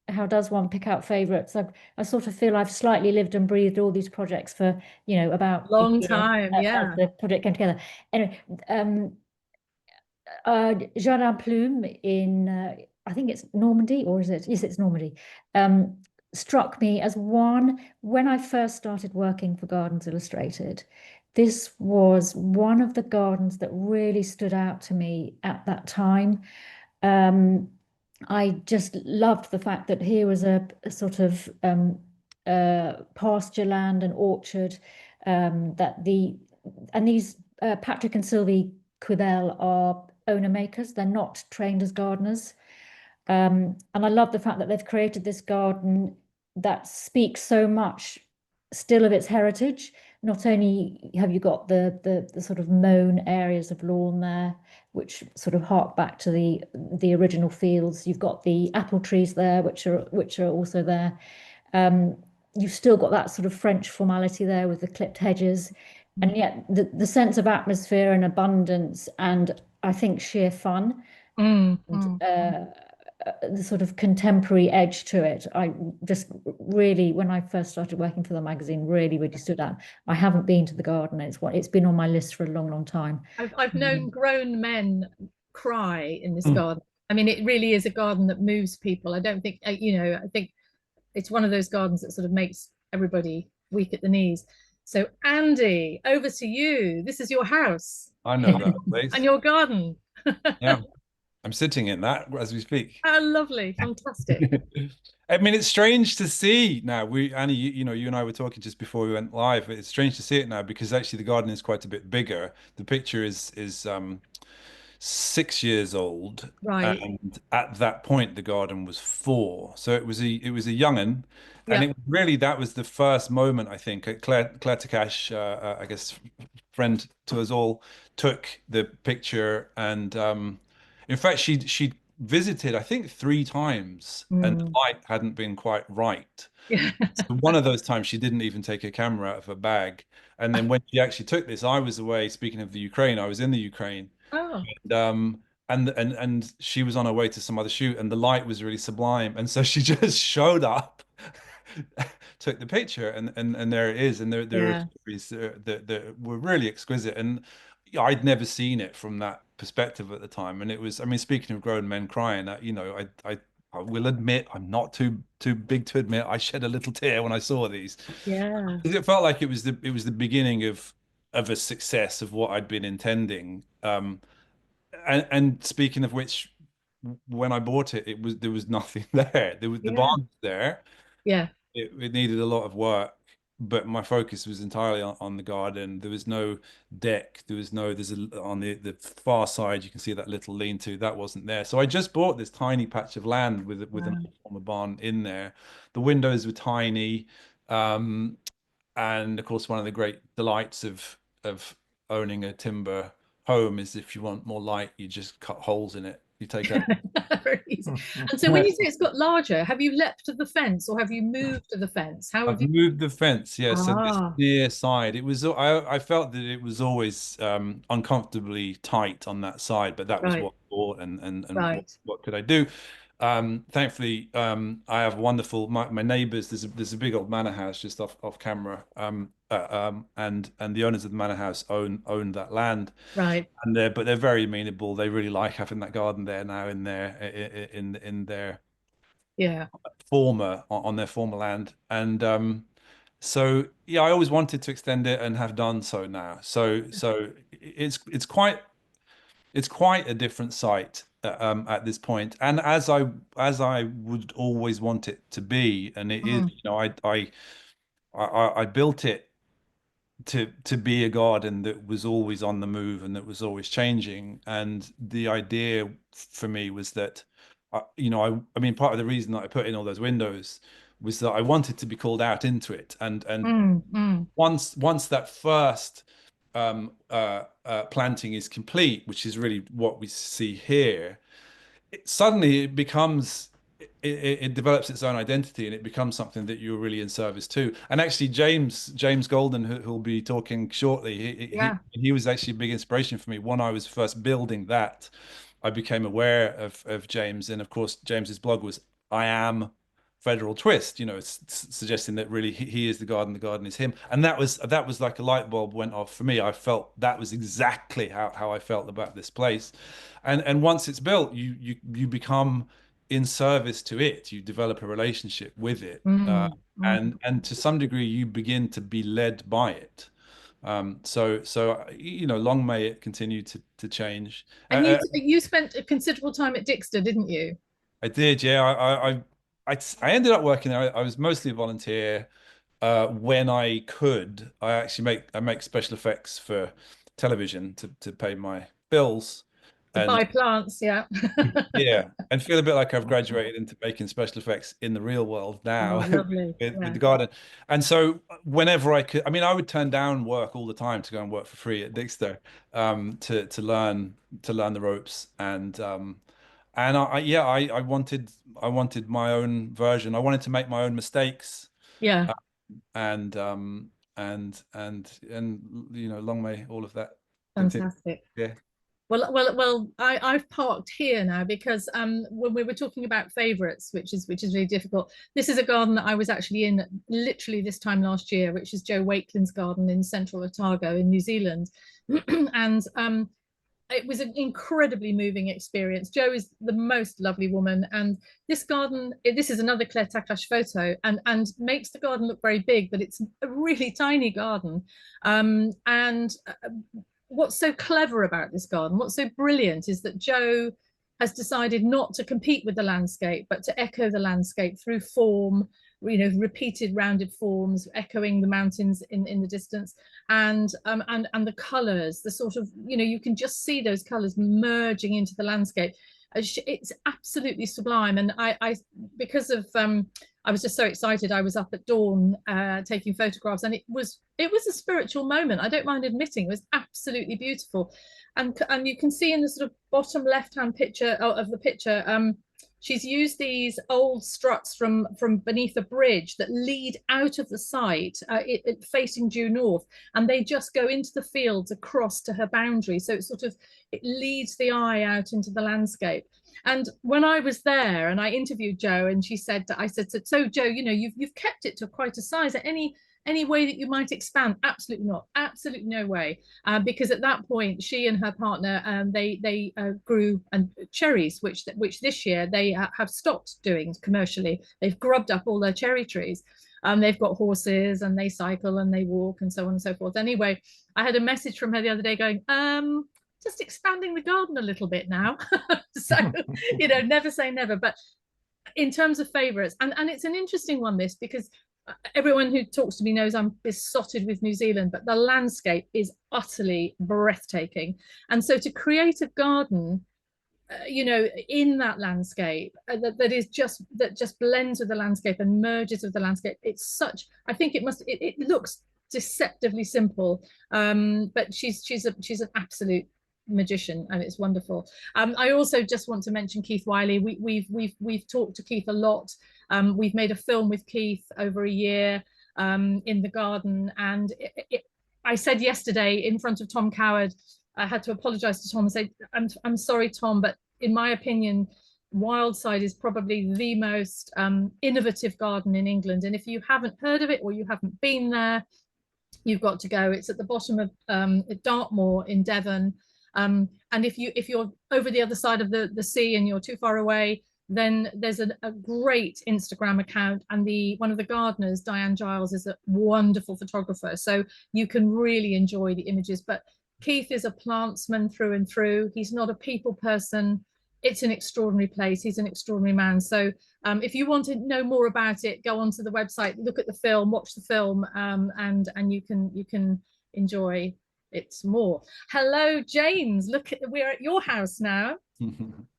how does one pick out favorites? I sort of feel I've slightly lived and breathed all these projects for, about long time, yeah. As the project came together. Anyway, Jardin Plume in, I think it's Normandy, or is it? Yes, it's Normandy. Struck me as one, when I first started working for Gardens Illustrated, this was one of the gardens that really stood out to me at that time. I just loved the fact that here was a sort of pasture land and orchard, these Patrick and Sylvie Quibell are owner makers. They're not trained as gardeners. And I love the fact that they've created this garden that speaks so much still of its heritage, not only have you got the sort of mown areas of lawn there, which sort of hark back to the original fields. You've got the apple trees there, which are also there. You've still got that sort of French formality there with the clipped hedges, and yet the sense of atmosphere and abundance, and I think sheer fun, and, the sort of contemporary edge to it. I just really, when I first started working for the magazine, really stood out. I haven't been to the garden. It's been on my list for a long time. I've known grown men cry in this garden. I mean, it really is a garden that moves people. I don't think, you know, I think it's one of those gardens that sort of makes everybody weak at the knees. So Andy, over to you. This is your house. I know that place. And your garden. Yeah, I'm sitting in that as we speak. Oh, lovely, fantastic. I mean, it's strange to see now. Annie, you know, you and I were talking just before we went live. It's strange to see it now because actually the garden is quite a bit bigger. The picture is 6 years old, Right. and at that point the garden was 4. So it was a young'un, and Yeah. it really, that was the first moment, I think. Claire Takash, I guess friend to us all, took the picture, and in fact she visited I think 3 times, and the light hadn't been quite right. Yeah. So one of those times she didn't even take her camera out of her bag. And then when she actually took this, I was away, speaking of the Ukraine, I was in the Ukraine. Oh. And she was on her way to some other shoot, and the light was really sublime, and so she just showed up, took the picture, and there it is. And there are stories that were really exquisite, and I'd never seen it from that perspective at the time. And it was, I mean, speaking of grown men crying, you know, I will admit, I'm not too big to admit, I shed a little tear when I saw these. Yeah. It felt like it was the beginning of a success of what I'd been intending. And speaking of which, when I bought it, there was nothing there. The barn was there. Yeah. It needed a lot of work, but my focus was entirely on the garden. There was no deck. There's on the far side, you can see that little lean-to, that wasn't there. So I just bought this tiny patch of land with an former barn in there. The windows were tiny, and of course, one of the great delights of owning a timber home is if you want more light, you just cut holes in it. You take out. Very easy. And so when you say it's got larger, have you leapt to the fence or have you moved to the fence? How have I've you moved the fence, yeah. So this Ah. near side, it was, I felt that it was always uncomfortably tight on that side, but that was Right. what I bought, and Right. what could I do? Thankfully, I have wonderful my neighbors. There's a big old manor house just off camera, and the owners of the manor house own that land, Right. and but they're very amenable. They really like having that garden there now in their Yeah. on their former land. And so yeah, I always wanted to extend it and have done so now. So it's quite a different site at this point, and as I would always want it to be. And it is, you know, I built it to be a garden that was always on the move and that was always changing. And the idea for me was that, you know, I mean, part of the reason that I put in all those windows was that I wanted to be called out into it. And once that first planting is complete, which is really what we see here, suddenly it becomes, it develops its own identity, and it becomes something that you're really in service to. And actually, James Golden, who'll be talking shortly, he was actually a big inspiration for me. When I was first building that, I became aware of James, and of course, James's blog was "I am Federal Twist," you know, it's suggesting that really he is the garden is him. And that was like a light bulb went off for me. I felt that was exactly how I felt about this place. And once it's built, you become in service to it. You develop a relationship with it, and to some degree you begin to be led by it. So you know, long may it continue to change. And you spent a considerable time at Dixter, didn't you? I did, yeah. I ended up working there. I was mostly a volunteer. When I could, I make special effects for television to pay my bills. and buy plants, yeah. yeah, and feel a bit like I've graduated into making special effects in the real world now Oh, lovely. with Yeah. the garden. And so whenever I could, I mean, I would turn down work all the time to go and work for free at Dixter, to learn the ropes. And yeah, I wanted my own version. I wanted to make my own mistakes. Yeah. And you know, long may all of that continue. Fantastic. Yeah. Well, I've parked here now because when we were talking about favourites, which is really difficult. This is a garden that I was actually in literally this time last year, which is Joe Wakelin's garden in central Otago in New Zealand, and it was an incredibly moving experience. Joe is the most lovely woman, and this garden, this is another Claire Takash photo, and makes the garden look very big, but it's a really tiny garden, and what's so clever about this garden, what's so brilliant, is that Joe has decided not to compete with the landscape, but to echo the landscape through form, you know, repeated rounded forms, echoing the mountains in the distance, and the colours, the sort of, you know, you can just see those colours merging into the landscape. It's absolutely sublime. And I because of I was just so excited. I was up at dawn taking photographs, and it was a spiritual moment. I don't mind admitting, it was absolutely beautiful. And you can see in the sort of bottom left-hand picture of the picture, she's used these old struts from beneath a bridge that lead out of the site, facing due north, and they just go into the fields across to her boundary. So it leads the eye out into the landscape. And when I was there and I interviewed Joe, and I said, so Joe, you know, you've kept it to quite a size. Any way that you might expand? Absolutely not. Absolutely no way. Because at that point, she and her partner, they grew cherries, which this year they have stopped doing commercially. They've grubbed up all their cherry trees. They've got horses, and they cycle and they walk and so on and so forth. Anyway, I had a message from her the other day going, just expanding the garden a little bit now. So, you know, never say never. But in terms of favourites, and it's an interesting one, this, because everyone who talks to me knows I'm besotted with New Zealand, but the landscape is utterly breathtaking. And so to create a garden, you know, in that landscape that just blends with the landscape and merges with the landscape, I think it looks deceptively simple, but she's an absolute magician, and it's wonderful. I also just want to mention Keith Wiley. We've talked to Keith a lot. We've made a film with Keith over a year in the garden, and I said yesterday in front of Tom Coward, I had to apologize to Tom and say, I'm sorry, Tom, but in my opinion, Wildside is probably the most innovative garden in England. And if you haven't heard of it or you haven't been there, you've got to go. It's at the bottom of Dartmoor in Devon. And if you're over the other side of the sea and you're too far away, then there's a great Instagram account, and one of the gardeners, Diane Giles, is a wonderful photographer, so you can really enjoy the images. But Keith is a plantsman through and through. He's not a people person. It's an extraordinary place. He's an extraordinary man. So if you want to know more about it, go onto the website, look at the film, watch the film, and you can enjoy it more. Hello, James. Look, we're at your house now.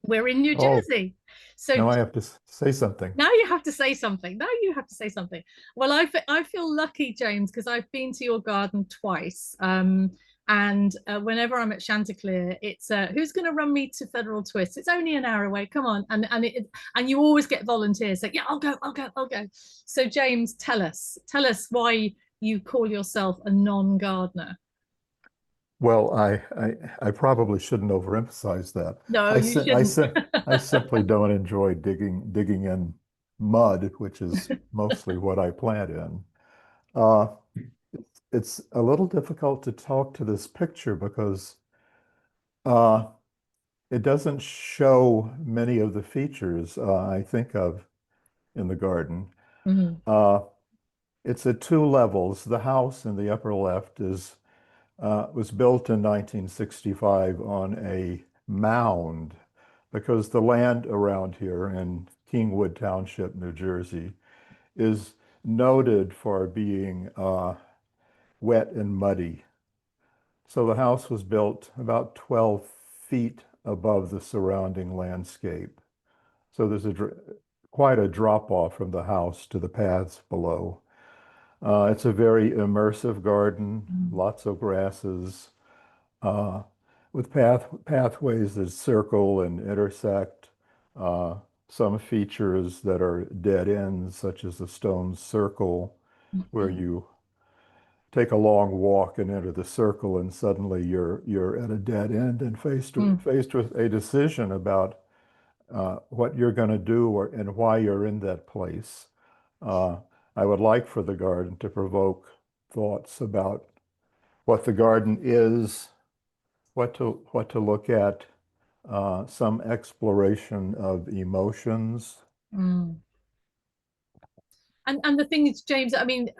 We're in New Jersey. So now I have to say something. Now you have to say something. Now you have to say something. Well, I feel lucky, James, because I've been to your garden twice. And whenever I'm at Chanticleer, it's who's going to run me to Federal Twist? It's only an hour away. Come on, and you always get volunteers. Like, yeah, I'll go. So James, tell us why you call yourself a non-gardener. Well, I probably shouldn't overemphasize that. No, you shouldn't. I simply don't enjoy digging in mud, which is mostly what I plant in. It's a little difficult to talk to this picture because it doesn't show many of the features I think of in the garden. Mm-hmm. It's at 2 levels. The house in the upper left was built in 1965 on a mound because the land around here in Kingwood Township, New Jersey, is noted for being wet and muddy. So the house was built about 12 feet above the surrounding landscape. So there's quite a drop off from the house to the paths below. It's a very immersive garden, lots of grasses, with pathways that circle and intersect, some features that are dead ends, such as the stone circle, where you take a long walk and enter the circle, and suddenly you're at a dead end and faced with a decision about what you're going to do and why you're in that place. I would like for the garden to provoke thoughts about what the garden is, what to look at, some exploration of emotions. And the thing is, James, I mean,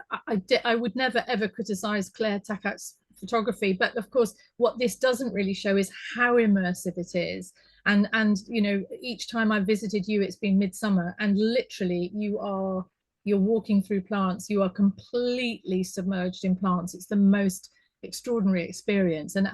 I would never ever criticize Claire Takat's photography, but of course, what this doesn't really show is how immersive it is. And you know, each time I visited you, it's been midsummer, and literally you're walking through plants, you are completely submerged in plants. It's the most extraordinary experience, and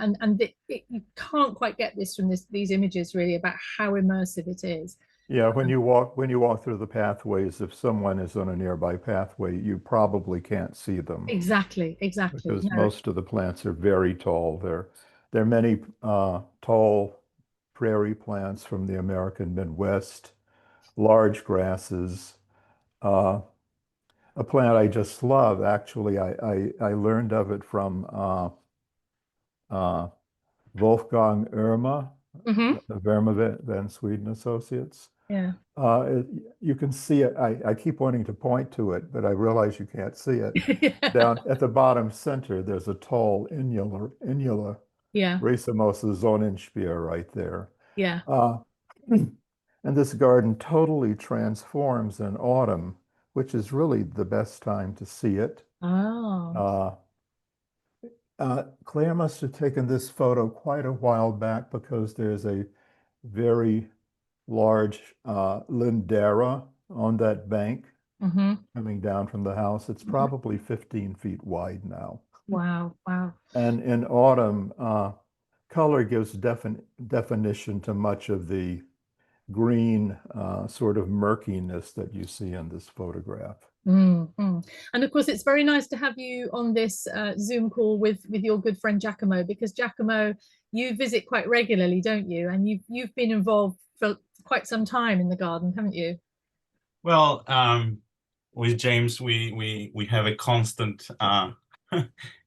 you can't quite get this from these images really about how immersive it is. Yeah, when you walk through the pathways, if someone is on a nearby pathway, you probably can't see them. Exactly. Because most of the plants are very tall. There are many tall prairie plants from the American Midwest, large grasses. A plant I just love, actually, I learned of it from Wolfgang Irma, of Irma van Sweden Associates. Yeah. You can see it. I keep wanting to point to it, but I realize you can't see it. Yeah. Down at the bottom center, there's a tall Inula Yeah. Racemosa Sonnenspiel right there. Yeah. And this garden totally transforms in autumn, which is really the best time to see it. Oh. Claire must have taken this photo quite a while back, because there's a very large lindera on that bank coming down from the house. It's probably 15 feet wide now. Wow. And in autumn, color gives definition to much of the green sort of murkiness that you see in this photograph. And of course, it's very nice to have you on this Zoom call with your good friend Giacomo, because Giacomo, you visit quite regularly, don't you? And you've been involved for quite some time in the garden, haven't you? Well, with James, we have a constant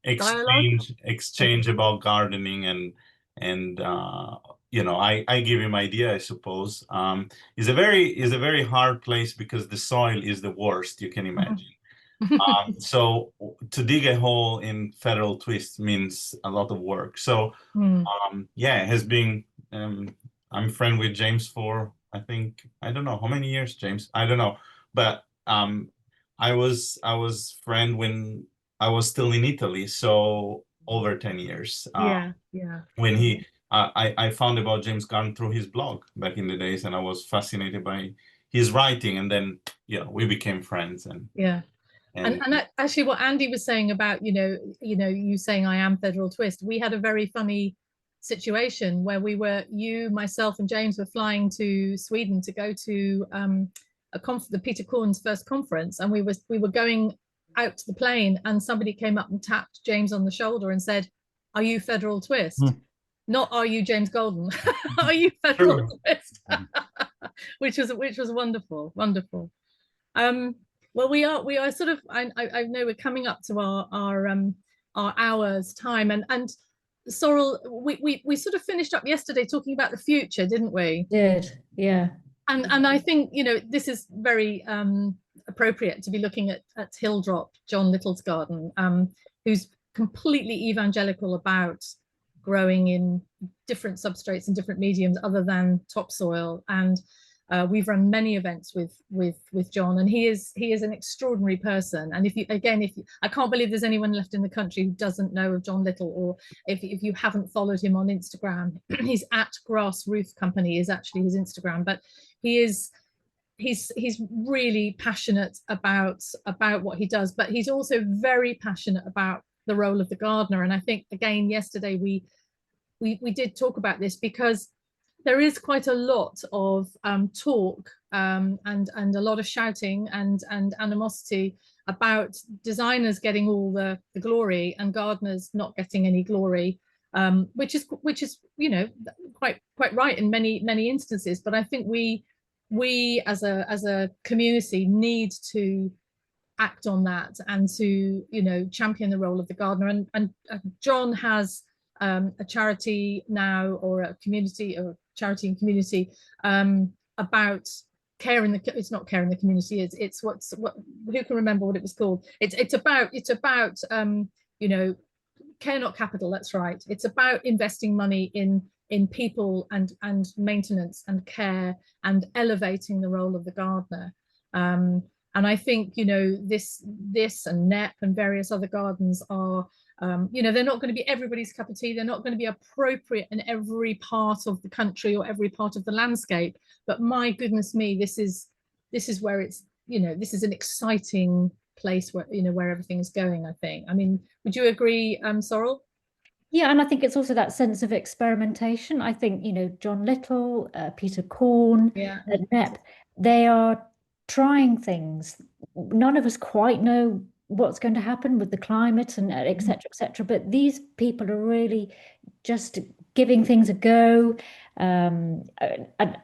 exchange about gardening, and you know, I give him idea, I suppose. It's a very hard place, because the soil is the worst you can imagine. So to dig a hole in Federal Twist means a lot of work. So yeah, it has been. I'm friend with James for, I think, I don't know how many years, James. I don't know, but I was friend when I was still in Italy, so over 10 years. Yeah. When I found about James Garden through his blog back in the days, and I was fascinated by his writing, and then we became friends. And actually, what Andy was saying about you saying I am Federal Twist, we had a very funny situation where you, myself, and James were flying to Sweden to go to the Peter Korn's first conference, and we were going out to the plane, and somebody came up and tapped James on the shoulder and said, "Are you Federal Twist?" Not "Are you James Golden?" "Are you Federal Twist?" which was wonderful. Well, we are sort of, I know we're coming up to our hour's time, and Sorrel, we sort of finished up yesterday talking about the future, didn't we? Did, yeah. And I think this is very appropriate to be looking at Hildrop, John Little's garden, who's completely evangelical about growing in different substrates and different mediums other than topsoil. And we've run many events with John, and he is an extraordinary person. And if you I can't believe there's anyone left in the country who doesn't know of John Little, or if you haven't followed him on Instagram, he's at Grass Roof Company is actually his Instagram, but he's really passionate about what he does, but he's also very passionate about the role of the gardener. And I think, again, yesterday we did talk about this, because there is quite a lot of talk and a lot of shouting and animosity about designers getting all the glory and gardeners not getting any glory, which is you know, quite right in many instances. But I think we as a community need to act on that and to, you know, champion the role of the gardener. And John has a charity now, or a community, or charity and community, about care in the, it's not care in the community, it's what who can remember what it was called? It's about you know, care not capital, that's right. It's about investing money in people and maintenance and care and elevating the role of the gardener. And I think, you know, this and NEP and various other gardens are, you know, they're not going to be everybody's cup of tea. They're not going to be appropriate in every part of the country or every part of the landscape. But my goodness me, this is where it's, you know, this is an exciting place where, you know, where everything is going, I think. I mean, would you agree, Sorrel? Yeah, and I think it's also that sense of experimentation. I think, you know, John Little, Peter Korn, Yeah. NEP, they are trying things. None of us quite know what's going to happen with the climate and et cetera, but these people are really just giving things a go. And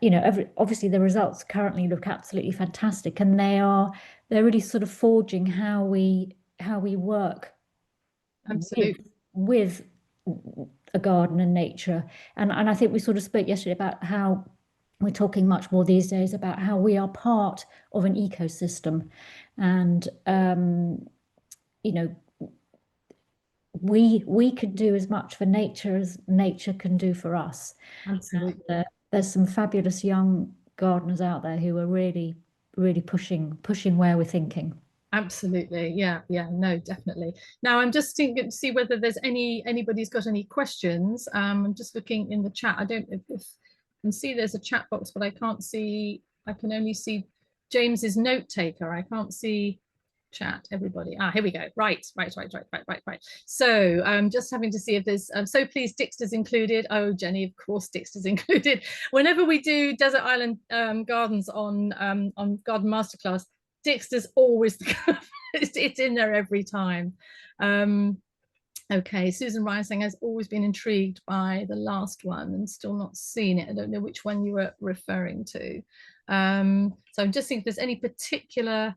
you know, obviously the results currently look absolutely fantastic, and they're really sort of forging how we work Absolutely. with a garden and nature. And I think we sort of spoke yesterday about how we're talking much more these days about how we are part of an ecosystem, and you know, we could do as much for nature as nature can do for us. Absolutely. And, there's some fabulous young gardeners out there who are really pushing where we're thinking. Absolutely, yeah, no, definitely. Now I'm just thinking to see whether there's anybody's got any questions. I'm just looking in the chat. I don't know if I can see there's a chat box, but I can't see. I can only see James's note taker. I can't see chat. Everybody. Here we go. Right. So just having to see if there's. So please, Dixter's included. Oh, Jenny, of course, Dixter's included. Whenever we do Desert Island Gardens on Garden Masterclass, Dixter's always it's in there every time. Okay, Susan Ryan saying has always been intrigued by the last one and still not seen it. I don't know which one you were referring to. So I'm just thinking if there's any particular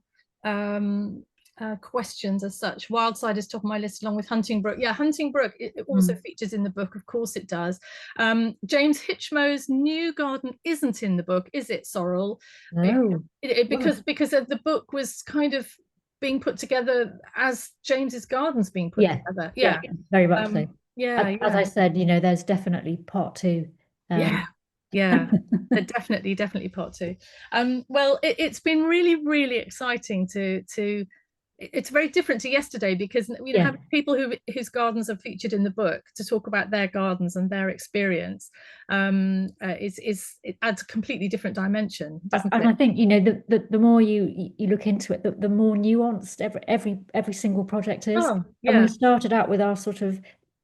questions as such. Wildside is top of my list along with Huntingbrook. Yeah, Huntingbrook, it also features in the book, of course it does. James Hitchmo's new garden isn't in the book, is it, Sorrel? No. Because the book was kind of being put together as James's garden's being put together. Yeah, very much so. Yeah, as I said, you know, there's definitely part two. Yeah, definitely part two. Well, it's been really exciting to it's very different to yesterday because you know having people whose gardens are featured in the book to talk about their gardens and their experience it adds a completely different dimension, doesn't it? And I think, you know, the more you look into it, the more nuanced every single project is. And we started out with our sort of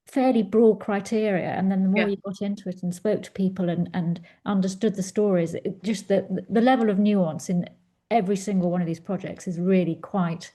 fairly broad criteria, and then the more you got into it and spoke to people and understood the stories, just the level of nuance in every single one of these projects is really quite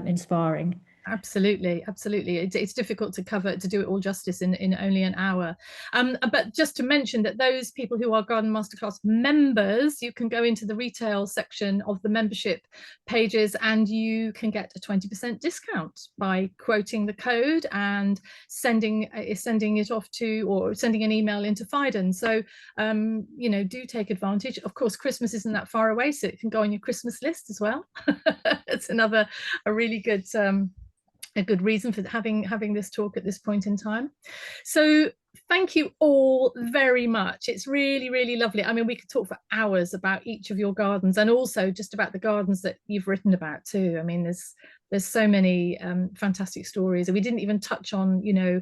inspiring. Absolutely. It's difficult to do it all justice in only an hour. But just to mention that those people who are Garden Masterclass members, you can go into the retail section of the membership pages and you can get a 20% discount by quoting the code and sending it off to, or sending an email into Phaidon. So, you know, do take advantage. Of course, Christmas isn't that far away, so it can go on your Christmas list as well. It's a really good a good reason for having this talk at this point in time. So thank you all very much. It's really lovely. I mean, we could talk for hours about each of your gardens and also just about the gardens that you've written about too. I mean, there's so many fantastic stories, and we didn't even touch on, you know,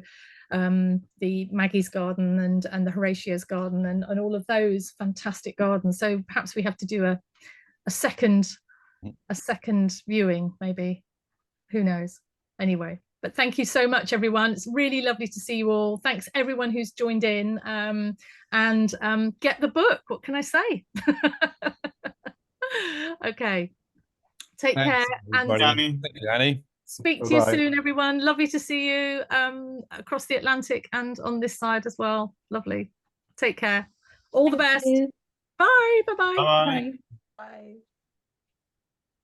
the Maggie's garden and the Horatio's garden and all of those fantastic gardens. So perhaps we have to do a second viewing, maybe. Who knows? Anyway, But thank you so much, everyone. It's really lovely to see you all. Thanks everyone who's joined in, and get the book. What can I say? Okay, take Thanks, care and everybody. Thank you, Annie. speak to you Bye-bye. soon, everyone. Lovely to see you across the Atlantic and on this side as well. Lovely. Take care. All the Thank best. you. Bye. Bye-bye. Bye. Bye. Bye.